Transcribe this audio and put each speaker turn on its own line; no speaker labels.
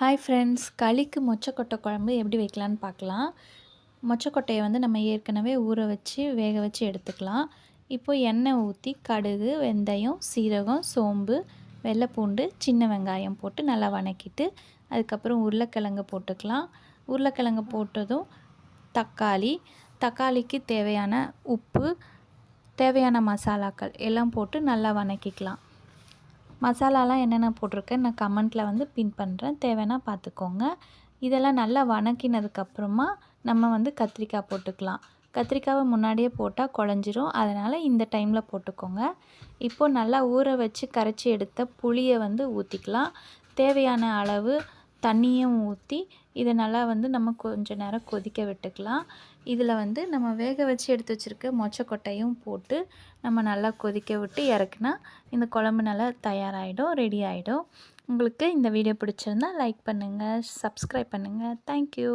Hi friends, களிக்கு மொச்சக்கொட்டை குழம்பு எப்படி வைக்கலான்னு பார்க்கலாம். மொச்சக்கொட்டையை வந்து நம்ம ஏற்கனவே ஊற வச்சு வேக வச்சு எடுத்துக்கலாம். இப்போ எண்ணெய் ஊற்றி கடுகு, வெந்தயம், சீரகம், சோம்பு, வெள்ளைப்பூண்டு, சின்ன வெங்காயம் போட்டு நல்லா வணக்கிட்டு அதுக்கப்புறம் உருளைக்கிழங்கு போட்டுக்கலாம். உருளைக்கிழங்கு போட்டதும் தக்காளிக்கு தேவையான உப்பு, தேவையான மசாலாக்கள் எல்லாம் போட்டு நல்லா வணக்கிக்கலாம். மசாலாலாம் என்னென்ன போட்டிருக்கேன் நான் கமெண்ட்டில் வந்து பின் பண்ணுறேன், தேவைன்னா பார்த்துக்கோங்க. இதெல்லாம் நல்லா வணக்கினதுக்கப்புறமா நம்ம வந்து கத்திரிக்காய் போட்டுக்கலாம். கத்திரிக்காவை முன்னாடியே போட்டால் குழஞ்சிரும், அதனால் இந்த டைமில் போட்டுக்கோங்க. இப்போது நல்லா ஊற வச்சு கரைச்சி எடுத்த புளியை வந்து ஊற்றிக்கலாம். தேவையான அளவு தண்ணியும் ஊற்றி இதை நல்லா வந்து நம்ம கொஞ்சம் நேரம் கொதிக்க விட்டுக்கலாம். இதில் வந்து நம்ம வேக வச்சு எடுத்து வச்சுருக்க மொச்சக்கொட்டையும் போட்டு நம்ம நல்லா கொதிக்க விட்டு இறக்குனா இந்த குழம்பு நல்லா தயாராகிடும், ரெடி ஆகிடும். உங்களுக்கு இந்த வீடியோ பிடிச்சிருந்தா லைக் பண்ணுங்கள், சப்ஸ்கிரைப் பண்ணுங்கள். தேங்க்யூ.